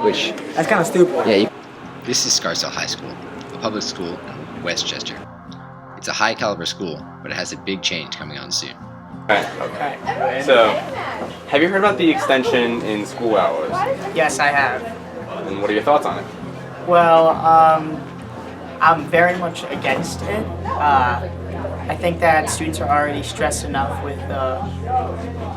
Which, That's kind of stupid. yeah. This is Scarsdale High School, a public school in Westchester. It's a high-caliber school, but it has a big change coming on soon. Okay. So, have you heard about the extension in school hours? Yes, I have. And what are your thoughts on it? Well, I'm very much against it. I think that students are already stressed enough with the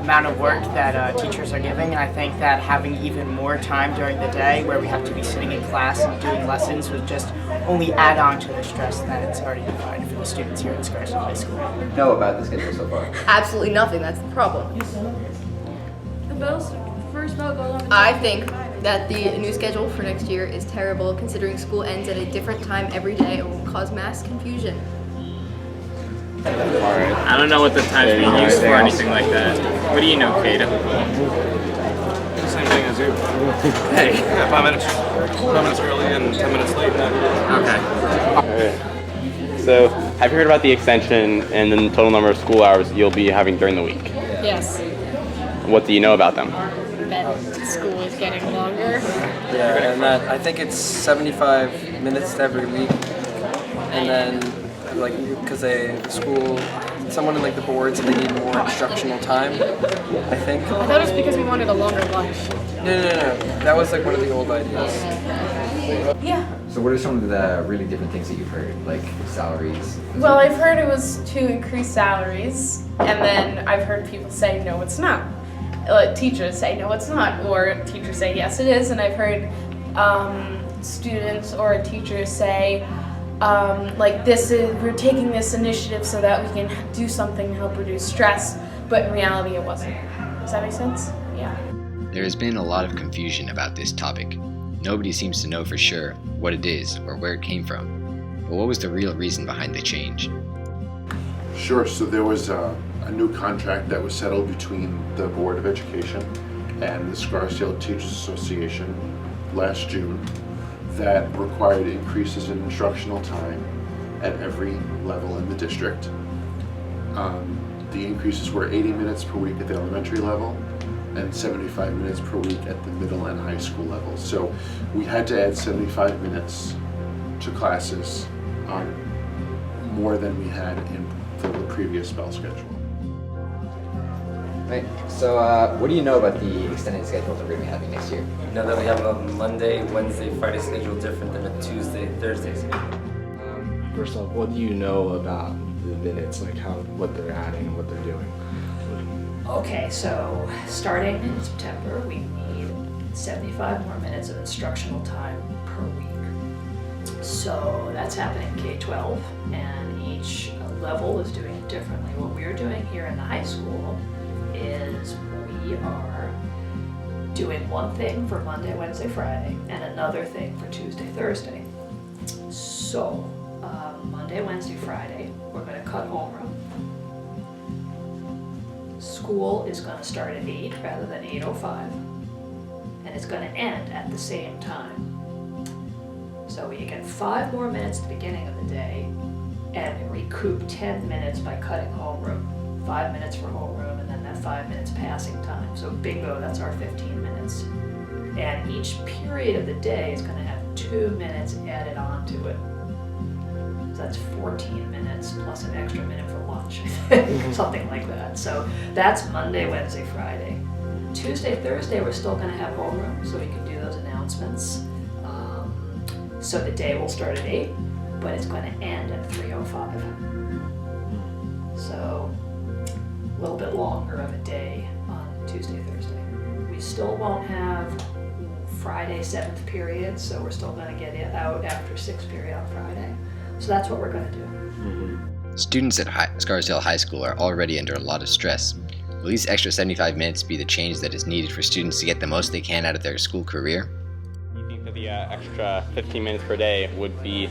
amount of work that teachers are giving, and I think that having even more time during the day where we have to be sitting in class and doing lessons would just only add on to the stress that it's already provided for the students here at Scarsdale High School. Know about the schedule so far? Absolutely nothing, that's the problem. The Bills first vote go along. I think that the new schedule for next year is terrible considering school ends at a different time every day and will cause mass confusion. I don't know what the time's being used for or anything like that. What do you know, Kato? Same thing as you. Hey. Yeah, 5 minutes early and 10 minutes late. Okay. So, have you heard about the extension and the total number of school hours you'll be having during the week? Yes, What do you know about them? that school is getting longer. Yeah, and that I think it's 75 minutes every week, and then like because someone in like the board said they need more instructional time. I think. I thought it was because we wanted a longer lunch. No. That was like one of the old ideas. So what are some of the really different things that you've heard, like salaries? Well, I've heard it was to increase salaries, and then I've heard people say, no, it's not. Teachers say, no, it's not, or teachers say, yes, it is, and I've heard students or teachers say, we're taking this initiative so that we can do something to help reduce stress, but in reality it wasn't. Does that make sense? Yeah. There has been a lot of confusion about this topic. Nobody seems to know for sure what it is or where it came from. But what was the real reason behind the change? Sure, so there was a new contract that was settled between the Board of Education and the Scarsdale Teachers Association last June that required increases in instructional time at every level in the district. The increases were 80 minutes per week at the elementary level and 75 minutes per week at the middle and high school level. So we had to add 75 minutes to classes more than we had in the previous spell schedule. Right. So what do you know about the extended schedule that we're going to be having next year? Now that we have a Monday, Wednesday, Friday schedule different than a Tuesday, Thursday schedule. First off, what do you know about the minutes, like what they're adding and what they're doing? Okay, so starting in September, we need 75 more minutes of instructional time per week. So that's happening K-12, and each level is doing it differently. What we're doing here in the high school is we are doing one thing for Monday, Wednesday, Friday, and another thing for Tuesday, Thursday. So Monday, Wednesday, Friday, we're going to cut homeroom. School is going to start at 8 rather than 8:05, and it's going to end at the same time. So we get 5 more minutes at the beginning of the day, and we recoup 10 minutes by cutting homeroom. 5 minutes for homeroom, and then that 5 minutes passing time. So bingo, that's our 15 minutes. And each period of the day is going to have 2 minutes added on to it. So that's 14 minutes plus an extra minute for lunch, something like that. So that's Monday, Wednesday, Friday. Tuesday, Thursday, we're still going to have homeroom, so we can do those announcements. So the day will start at 8, but it's going to end at 3:05. So a little bit longer of a day on Tuesday, Thursday. We still won't have Friday 7th period, so we're still going to get it out after 6th period on Friday. So that's what we're going to do. Students at Scarsdale High School are already under a lot of stress. Will these extra 75 minutes be the change that is needed for students to get the most they can out of their school career? Do you think that the extra 15 minutes per day would be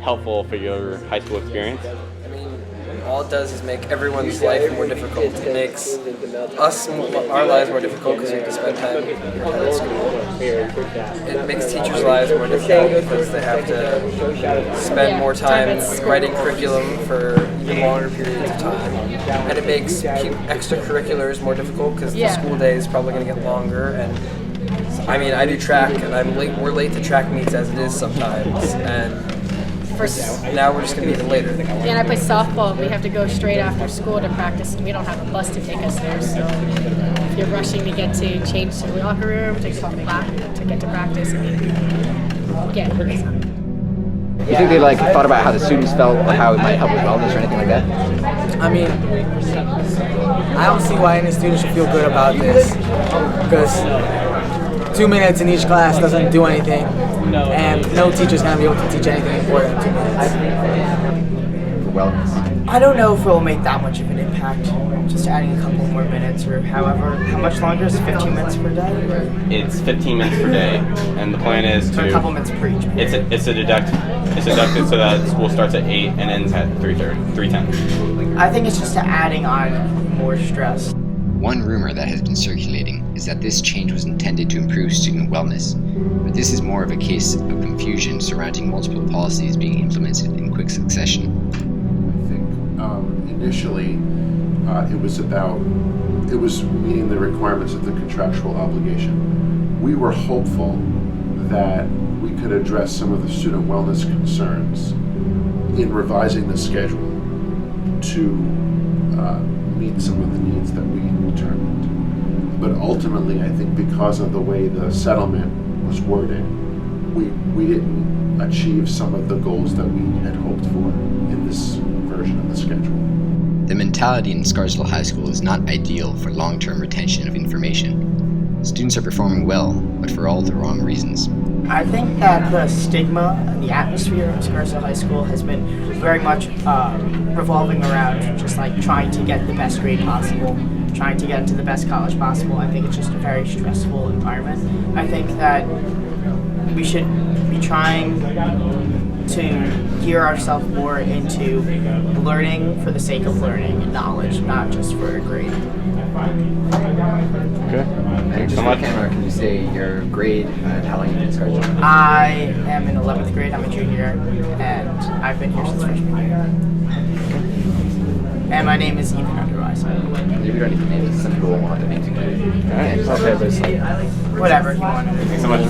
helpful for your high school experience? I mean, all it does is make everyone's life more difficult. It makes our lives more difficult because we have to spend time at school. It makes teachers' lives more difficult because they have to spend more time writing curriculum for even longer periods of time. And it makes extracurriculars more difficult because the school day is probably going to get longer, and I mean, I do track, and we're late to track meets as it is sometimes, and now we're just going to be even later. Yeah, and I play softball, and we have to go straight after school to practice, and we don't have a bus to take us there, so if you're rushing to get to change to the locker room, to get to practice, I mean, yeah. You think they thought about how the students felt or how it might help with wellness or anything like that? I mean, I don't see why any student should feel good about this, because 2 minutes in each class doesn't do anything, and no teacher's going to be able to teach anything important in 2 minutes. For wellness. I don't know if it will make that much of an impact, just adding a couple more minutes or however. How much longer is it, 15 minutes per day? Or? It's 15 minutes per day, and the plan is So to... a couple minutes per each. It's deducted so that school starts at 8 and ends at 3:10. I think it's just adding on more stress. One rumor that has been circulating is that this change was intended to improve student wellness, but this is more of a case of confusion surrounding multiple policies being implemented in quick succession. I think initially it was meeting the requirements of the contractual obligation. We were hopeful that we could address some of the student wellness concerns in revising the schedule to meet some of the needs that we determined. But ultimately, I think because of the way the settlement was worded, we didn't achieve some of the goals that we had hoped for in this version of the schedule. The mentality in Scarsdale High School is not ideal for long-term retention of information. Students are performing well, but for all the wrong reasons. I think that the stigma and the atmosphere of Scarsdale High School has been very much revolving around just trying to get the best grade possible, trying to get into the best college possible. I think it's just a very stressful environment. I think that we should be trying to gear ourselves more into learning for the sake of learning and knowledge, not just for a grade. Okay. And just for the camera, can you say your grade and how long you've been in Scarsdale? I am in 11th grade, I'm a junior, and I've been here since freshman year. And my name is Ethan Underwise. If you don't need to name it, some people won't want to name it. Whatever you want. Thanks so much.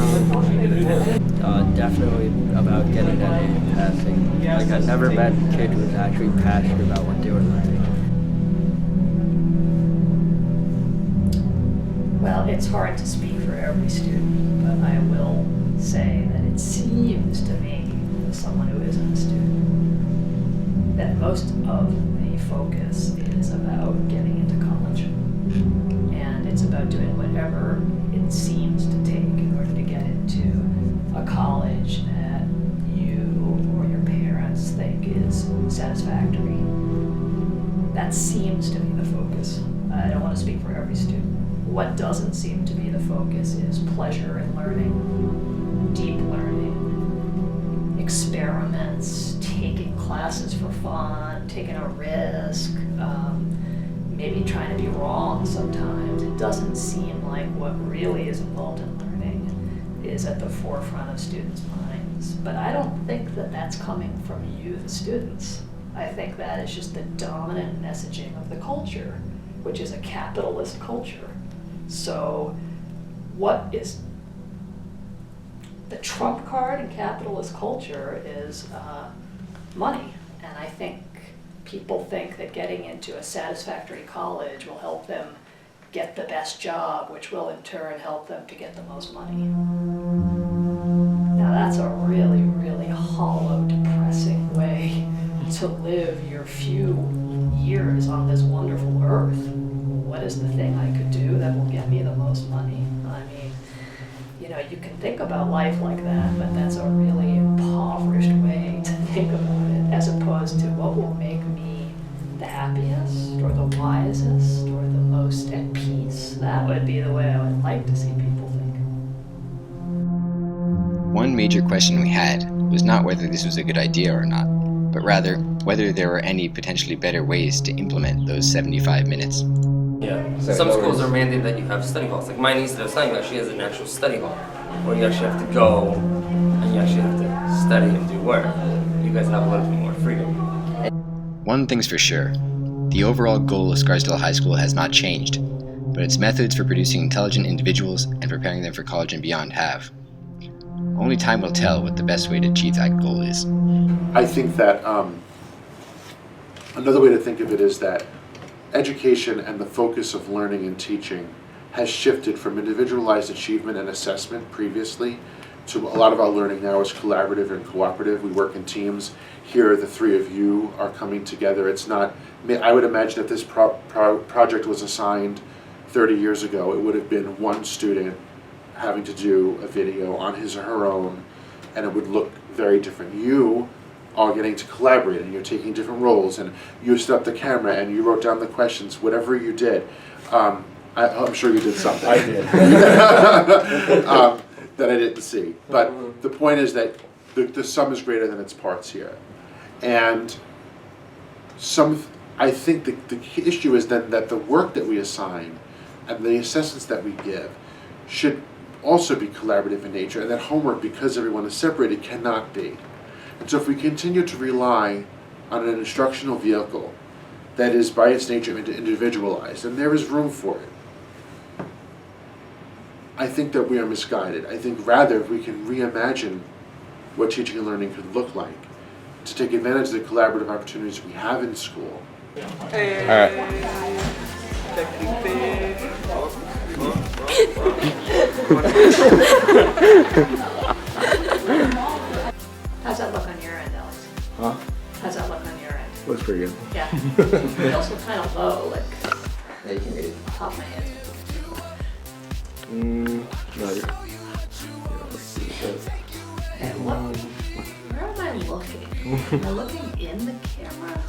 Definitely about getting that A and passing. I've never met a kid who was actually passionate about what they were learning. Well, it's hard to speak for every student, but I will say that it seems to me, as someone who isn't a student, that most of the focus is about getting into college. And it's about doing whatever it seems to take in order to get into a college that you or your parents think is satisfactory. That seems to be the focus. I don't want to speak for every student. What doesn't seem to be the focus is pleasure in learning, deep learning, experiments, taking classes for fun, taking a risk, maybe trying to be wrong sometimes. It doesn't seem like what really is involved in learning is at the forefront of students' minds. But I don't think that that's coming from you, the students. I think that is just the dominant messaging of the culture, which is a capitalist culture. So what is the trump card in capitalist culture is money. And I think people think that getting into a satisfactory college will help them get the best job, which will in turn help them to get the most money. Now that's a really, really hollow, depressing way to live your few years on this wonderful earth. What is the thing I could do that will get me the most money? I mean, you can think about life like that, but that's a really impoverished way to think about it, as opposed to what will make me the happiest, or the wisest, or the most at peace. That would be the way I would like to see people think. One major question we had was not whether this was a good idea or not, but rather whether there were any potentially better ways to implement those 75 minutes. Yeah. Some schools are mandated that you have study halls. Like my niece that I was telling you about, she has an actual study hall where you actually have to go and you actually have to study and do work. You guys have a little bit more freedom. One thing's for sure, the overall goal of Scarsdale High School has not changed, but its methods for producing intelligent individuals and preparing them for college and beyond have. Only time will tell what the best way to achieve that goal is. I think that another way to think of it is that education and the focus of learning and teaching has shifted from individualized achievement and assessment previously to a lot of our learning now is collaborative and cooperative. We work in teams. Here, the three of you are coming together. It's not, I would imagine if this project was assigned 30 years ago, it would have been one student having to do a video on his or her own, and it would look very different. You are getting to collaborate, and you're taking different roles, and you set up the camera, and you wrote down the questions, whatever you did. I'm sure you did something. I did. That I didn't see. But the point is that the sum is greater than its parts here. And I think the issue is then that the work that we assign and the assessments that we give should also be collaborative in nature, and that homework, because everyone is separated, cannot be. And so if we continue to rely on an instructional vehicle that is by its nature individualized, and there is room for it, I think that we are misguided. I think rather if we can reimagine what teaching and learning could look like to take advantage of the collaborative opportunities we have in school. All right. How's that look on your end, Alex? Huh? How's that look on your end? Looks pretty good. Yeah. It's also kind of low, like Yeah, you can read it. top of my head. No, And where am I looking? Am I looking in the camera?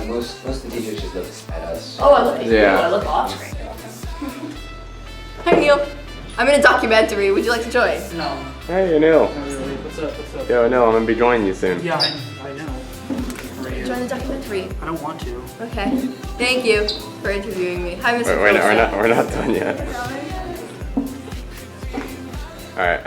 Most of the teachers just look at us. Oh, I look at you. Yeah. I look off screen. Hi Neil. I'm in a documentary. Would you like to join? No. Hey, Anil. What's up? Yo, Anil, I'm gonna be joining you soon. Yeah, I know. Join the documentary. I don't want to. Okay. Thank you for interviewing me. Hi, Mr. We're not done yet. All right.